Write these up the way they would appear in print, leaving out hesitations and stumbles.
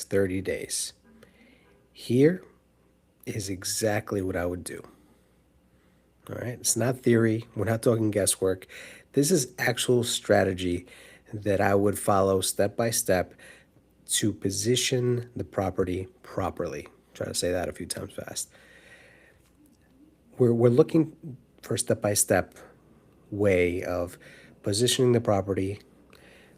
30 days. Here is exactly what I would do. All right. It's not theory. We're not talking guesswork. This is actual strategy that I would follow step by step to position the property properly. Try to say that a few times fast. We're looking for step by step way of positioning the property,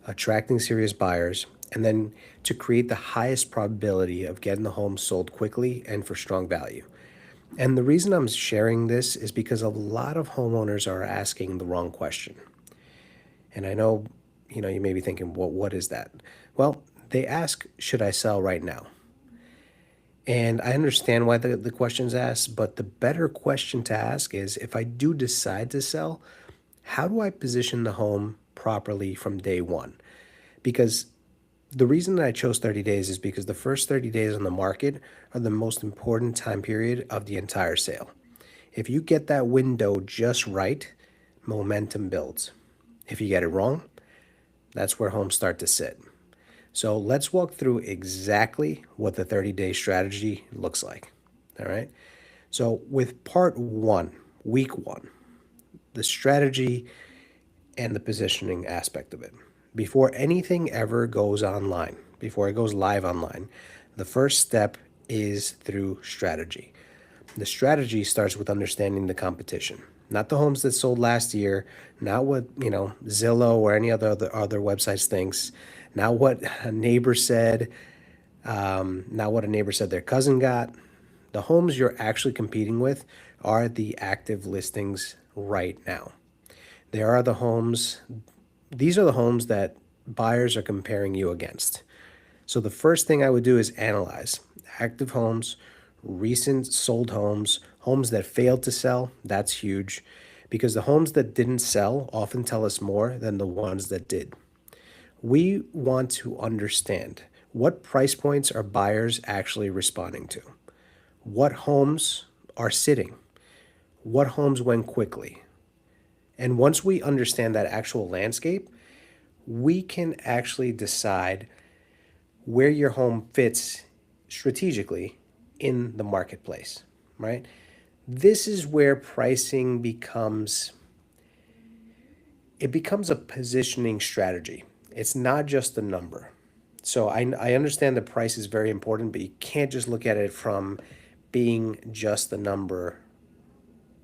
attracting serious buyers, and then to create the highest probability of getting the home sold quickly and for strong value. And the reason I'm sharing this is because a lot of homeowners are asking the wrong question. And I know, you may be thinking, well, what is that? Well, they ask, should I sell right now? And I understand why the question's asked, but the better question to ask is if I do decide to sell, how do I position the home properly from day one? Because the reason that I chose 30 days is because the first 30 days on the market are the most important time period of the entire sale. If you get that window just right, momentum builds. If you get it wrong, that's where homes start to sit. So let's walk through exactly what the 30-day strategy looks like. All right. So, with part one, week one, the strategy and the positioning aspect of it. Before anything ever goes online, before it goes live online, the first step is through strategy. The strategy starts with understanding the competition, not the homes that sold last year, not what Zillow or any other websites thinks, not what a neighbor said, not what a neighbor said their cousin got. The homes you're actually competing with are the active listings right now. There are the homes, these are the homes that buyers are comparing you against. So the first thing I would do is analyze active homes, recent sold homes, homes that failed to sell. That's huge because the homes that didn't sell often tell us more than the ones that did. We want to understand what price points are buyers actually responding to, what homes are sitting, what homes went quickly. And once we understand that actual landscape, we can actually decide where your home fits strategically in the marketplace, right? This is where pricing becomes a positioning strategy. It's not just a number. So I understand the price is very important, but you can't just look at it from being just the number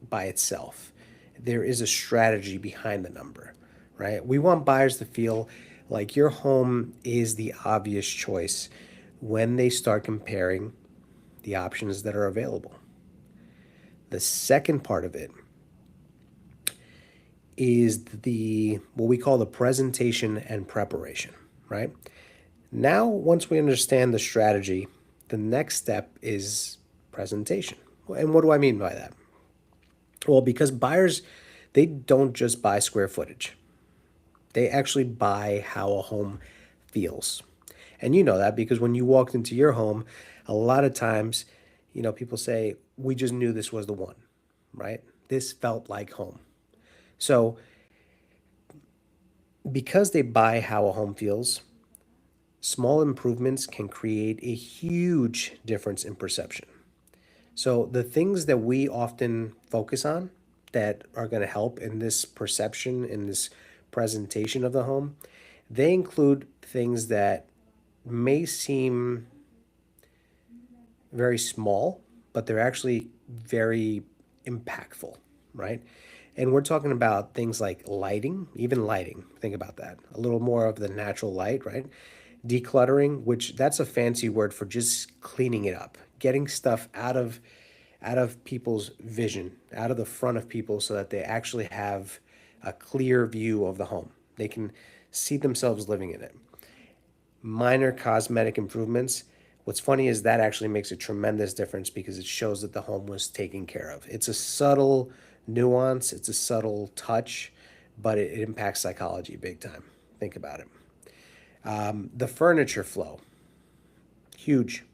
by itself. There is a strategy behind the number, right? We want buyers to feel like your home is the obvious choice when they start comparing the options that are available. The second part of it is the what we call the presentation and preparation, right? Now, once we understand the strategy, the next step is presentation. And what do I mean by that? Well, because buyers, they don't just buy square footage. They actually buy how a home feels. And you know that because when you walked into your home, a lot of times, people say, we just knew this was the one, right? This felt like home. So, because they buy how a home feels, small improvements can create a huge difference in perception. So, the things that we often focus on that are going to help in this perception, in this presentation of the home, they include things that may seem very small, but they're actually very impactful, right? And we're talking about things like lighting, even lighting. Think about that. A little more of the natural light, right? Decluttering, which that's a fancy word for just cleaning it up, getting stuff out of people's vision, out of the front of people so that they actually have a clear view of the home. They can see themselves living in it. Minor cosmetic improvements. What's funny is that actually makes a tremendous difference because it shows that the home was taken care of. It's a subtle nuance, it's a subtle touch, but it impacts psychology big time. Think about it. The furniture flow, huge.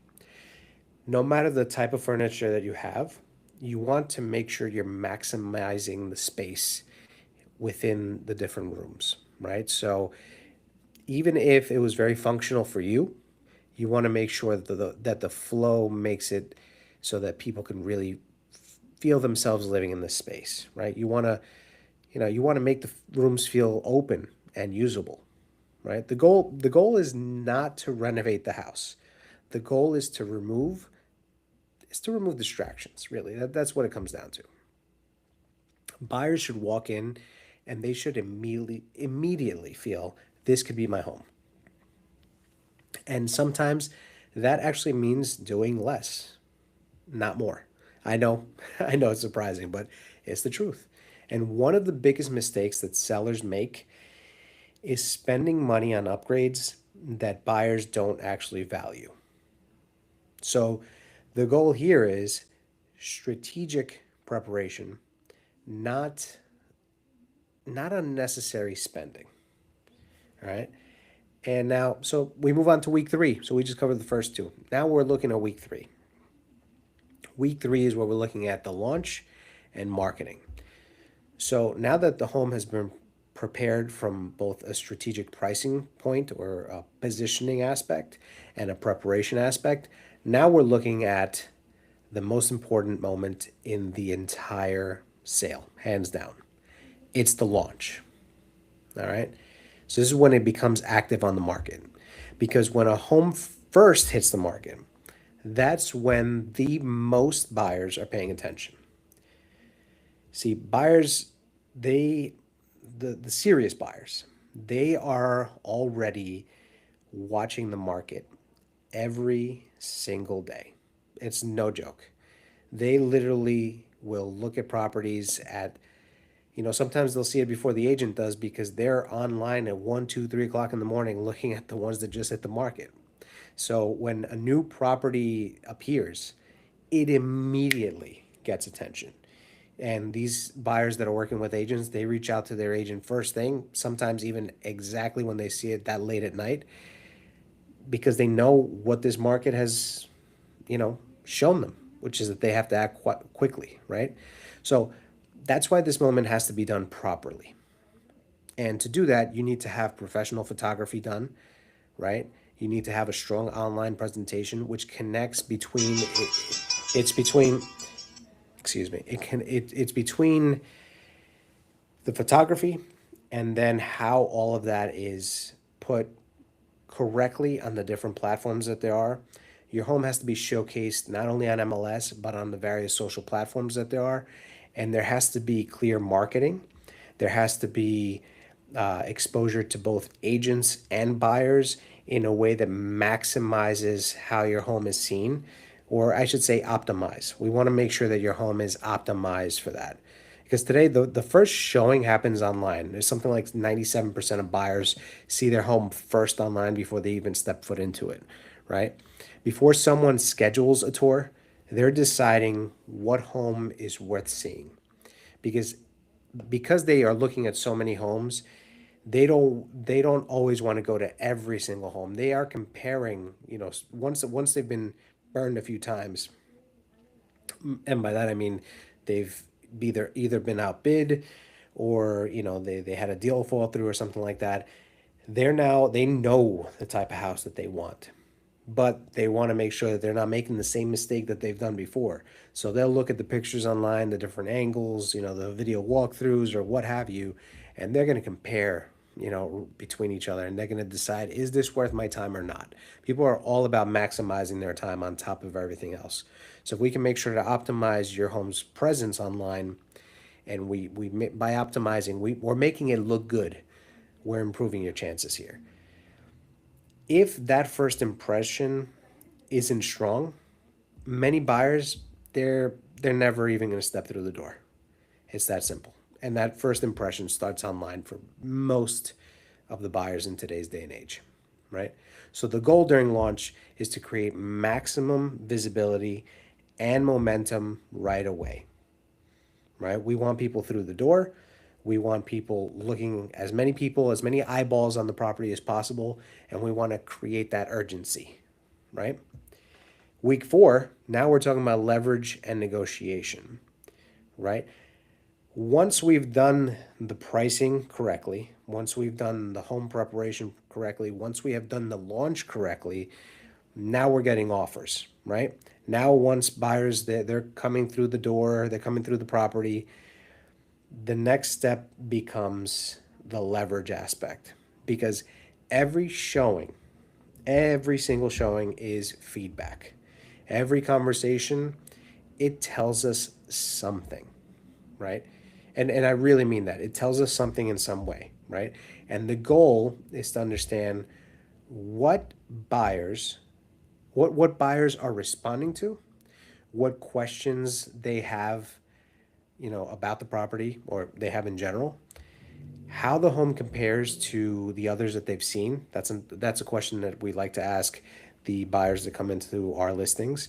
No matter the type of furniture that you have, you want to make sure you're maximizing the space within the different rooms, right? So even if it was very functional for you, You want to make sure that the flow makes it so that people can really feel themselves living in this space, right? You want to make the rooms feel open and usable, right? The goal is not to renovate the house. The goal is to remove distractions, really. That's what it comes down to. Buyers should walk in and they should immediately feel this could be my home. And sometimes that actually means doing less, not more. I know, I know it's surprising, but it's the truth. And one of the biggest mistakes that sellers make is spending money on upgrades that buyers don't actually value. So the goal here is strategic preparation, not not unnecessary spending. All right. And now, so we move on to week three. So we just covered the first two. Now we're looking at week three. Week three is where we're looking at the launch and marketing. So now that the home has been prepared from both a strategic pricing point or a positioning aspect and a preparation aspect, now we're looking at the most important moment in the entire sale, hands down. It's the launch. All right. So this is when it becomes active on the market. Because when a home first hits the market, that's when the most buyers are paying attention. See, buyers, they the serious buyers, they are already watching the market every single day. It's no joke. They literally will look at properties at, sometimes they'll see it before the agent does because they're online at 1, 2, 3 o'clock in the morning looking at the ones that just hit the market. So when a new property appears, it immediately gets attention. And these buyers that are working with agents, they reach out to their agent first thing, sometimes even exactly when they see it that late at night, because they know what this market has, shown them, which is that they have to act quickly, right? So that's why this moment has to be done properly. And to do that, you need to have professional photography done, right? You need to have a strong online presentation which connects between it's between excuse me, it's between the photography and then how all of that is put correctly on the different platforms that there are. Your home has to be showcased not only on MLS, but on the various social platforms that there are. And there has to be clear marketing. There has to be exposure to both agents and buyers in a way that maximizes how your home is seen, or I should say, optimize. We want to make sure that your home is optimized for that. Because today, the first showing happens online. There's something like 97% of buyers see their home first online before they even step foot into it, right? Before someone schedules a tour, they're deciding what home is worth seeing. Because they are looking at so many homes, they don't always want to go to every single home. They are comparing, once they've been burned a few times, and by that I mean they've either been outbid or they had a deal fall through or something like that. They know the type of house that they want, but they want to make sure that they're not making the same mistake that they've done before. So they'll look at the pictures online, the different angles, the video walkthroughs or what have you, and they're going to compare, between each other, and they're going to decide, is this worth my time or not? People are all about maximizing their time on top of everything else. So if we can make sure to optimize your home's presence online, and by optimizing, we're making it look good, we're improving your chances here. If that first impression isn't strong, many buyers, they're never even going to step through the door. It's that simple. And that first impression starts online for most of the buyers in today's day and age, right? So the goal during launch is to create maximum visibility and momentum right away, right? We want people through the door. We want as many eyeballs on the property as possible, and we want to create that urgency, right? Week four, now we're talking about leverage and negotiation, right? Once we've done the pricing correctly, once we've done the home preparation correctly, once we have done the launch correctly, Now we're getting offers, right? Now, once buyers, they're coming through the door, they're coming through the property, the next step becomes the leverage aspect, because every showing, every single showing is feedback. Every conversation, it tells us something, right? And I really mean that. It tells us something in some way, right? And the goal is to understand what buyers what buyers are responding to, what questions they have, about the property or they have in general, how the home compares to the others that they've seen. That's a question that we like to ask the buyers that come into our listings.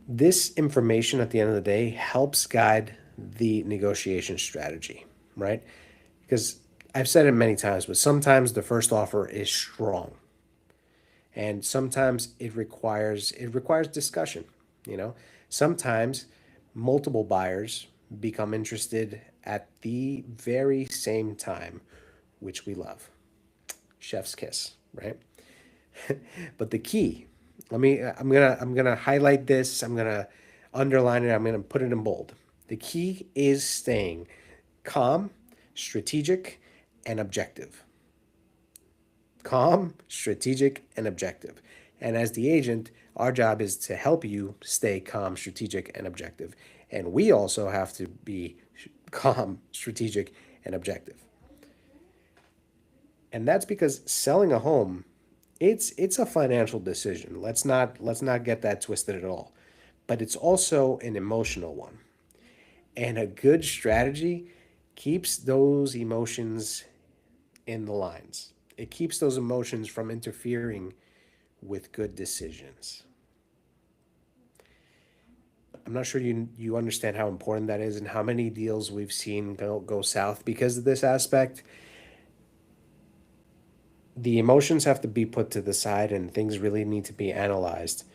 This information at the end of the day helps guide the negotiation strategy, right? Because I've said it many times, but sometimes the first offer is strong, and sometimes it requires discussion. You know, sometimes multiple buyers become interested at the very same time, which we love. Chef's kiss, right? But the key, I'm gonna highlight this. I'm gonna underline it. I'm gonna put it in bold. The key is staying calm, strategic, and objective. Calm, strategic, and objective. And as the agent, our job is to help you stay calm, strategic, and objective. And we also have to be calm, strategic, and objective. And that's because selling a home, it's a financial decision. Let's not get that twisted at all. But it's also an emotional one. And a good strategy keeps those emotions in the lines. It keeps those emotions from interfering with good decisions. I'm not sure you understand how important that is and how many deals we've seen go south because of this aspect. The emotions have to be put to the side and things really need to be analyzed,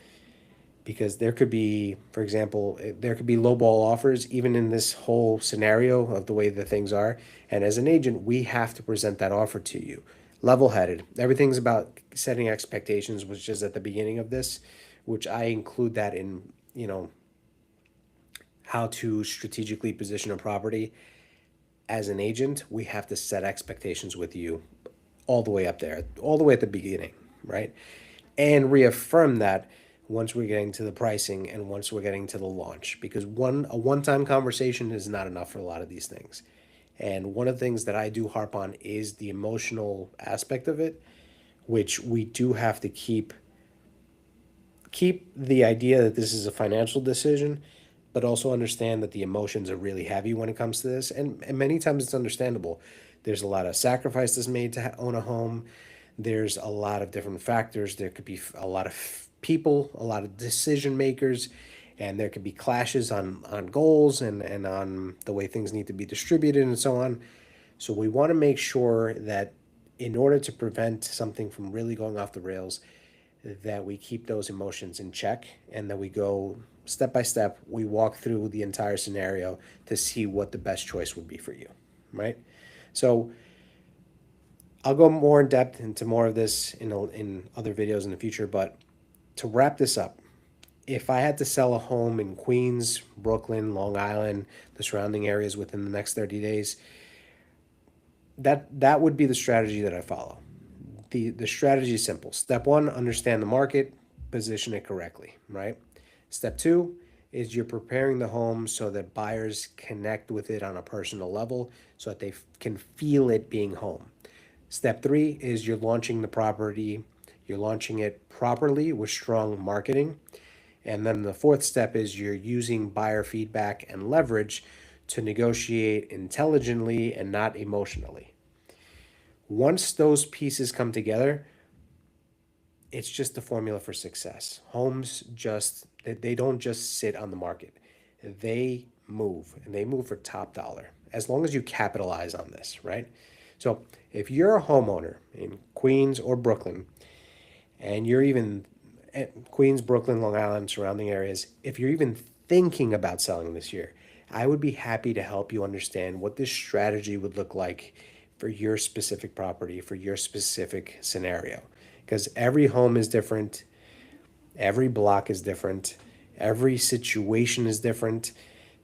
because there could be, for example, there could be lowball offers even in this whole scenario of the way that things are. And as an agent, we have to present that offer to you level headed. Everything's about setting expectations, which is at the beginning of this, which I include that in, how to strategically position a property. As an agent, we have to set expectations with you all the way up there, all the way at the beginning, right? And reaffirm that once we're getting to the pricing and once we're getting to the launch, because a one-time conversation is not enough for a lot of these things. And one of the things that I do harp on is the emotional aspect of it, which we do have to keep the idea that this is a financial decision, but also understand that the emotions are really heavy when it comes to this. And many times it's understandable. There's a lot of sacrifices made to own a home. There's a lot of different factors. There could be a lot of people, a lot of decision makers, and there could be clashes on goals and on the way things need to be distributed and so on. So we want to make sure that in order to prevent something from really going off the rails, that we keep those emotions in check and that we go step by step. We walk through the entire scenario to see what the best choice would be for you, right? So I'll go more in depth into more of this in other videos in the future. But to wrap this up, if I had to sell a home in Queens, Brooklyn, Long Island, the surrounding areas within the next 30 days, that would be the strategy that I follow. The strategy is simple. Step one, understand the market, position it correctly, right? Step two is you're preparing the home so that buyers connect with it on a personal level so that they can feel it being home. Step three is you're launching the property, you're launching it properly with strong marketing. And then the fourth step is you're using buyer feedback and leverage to negotiate intelligently and not emotionally. Once those pieces come together, it's just the formula for success. Homes just they don't just sit on the market. They move, and they move for top dollar as long as you capitalize on this, right? So, if you're a homeowner in Queens or Brooklyn, and you're even at Queens, Brooklyn, Long Island, surrounding areas, if you're even thinking about selling this year, I would be happy to help you understand what this strategy would look like for your specific property, for your specific scenario. Because every home is different, Every block is different. Every situation is different.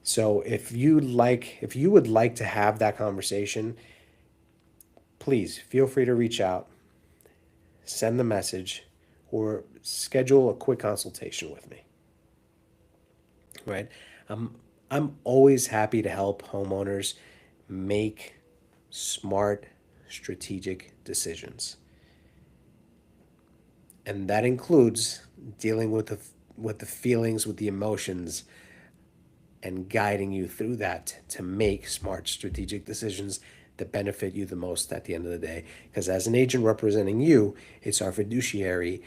So if you would like to have that conversation, please feel free to reach out, send the message, or schedule a quick consultation with me. Right? I'm always happy to help homeowners make smart, strategic decisions. And that includes dealing with the feelings, with the emotions, and guiding you through that to make smart, strategic decisions that benefit you the most at the end of the day. Because as an agent representing you, it's our fiduciary.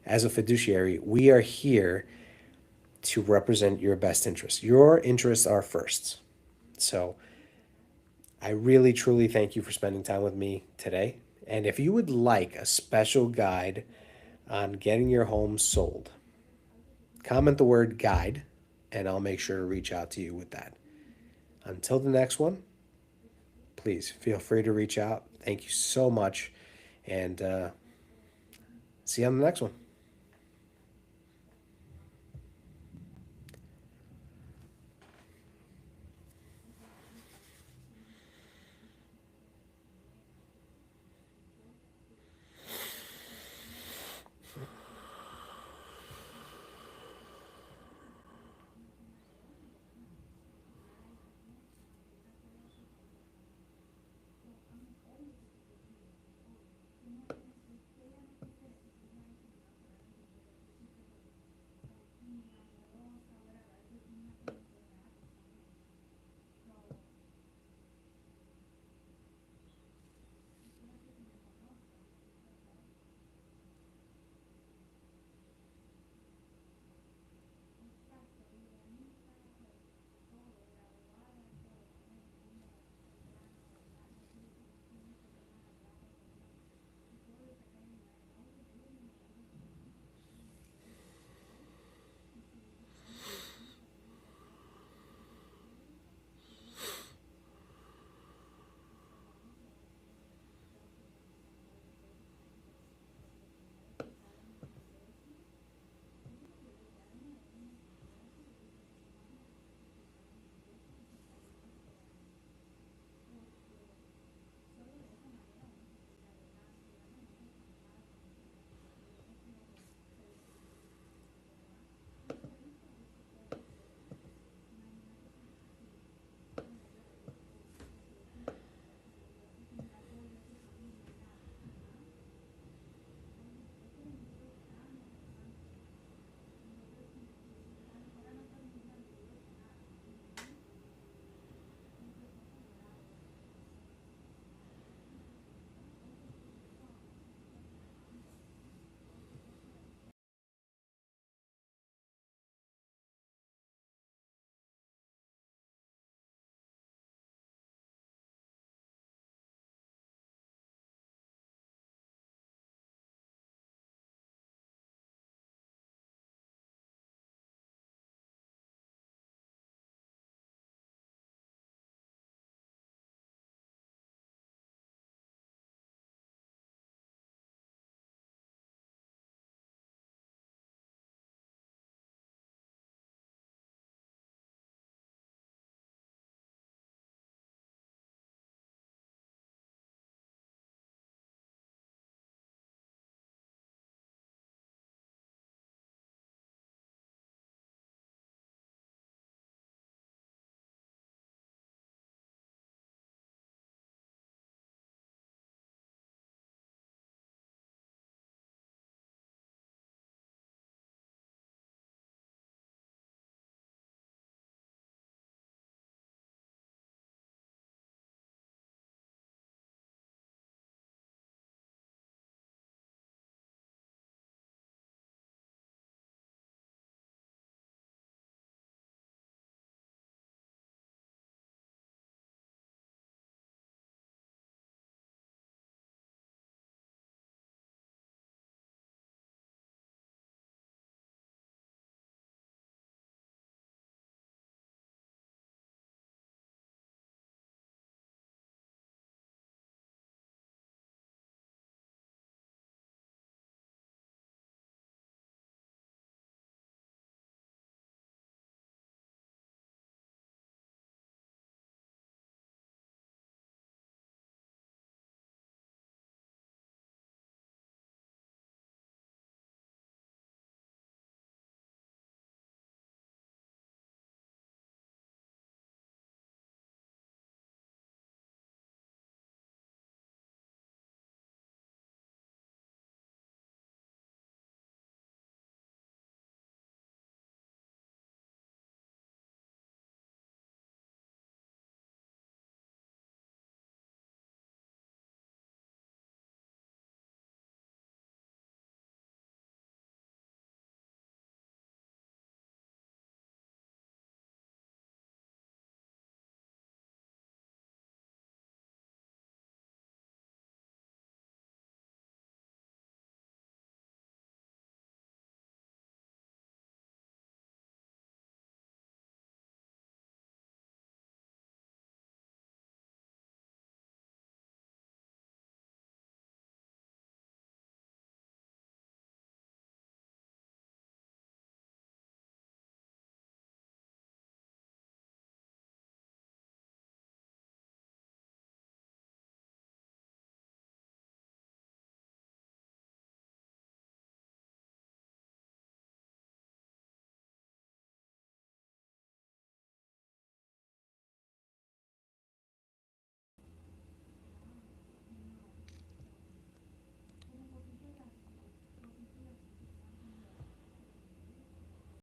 As a fiduciary, we are here to represent your best interests. Your interests are first. So I really, truly thank you for spending time with me today. And if you would like a special guide on getting your home sold, comment the word guide and I'll make sure to reach out to you with that. Until the next one, please feel free to reach out. Thank you so much and see you on the next one.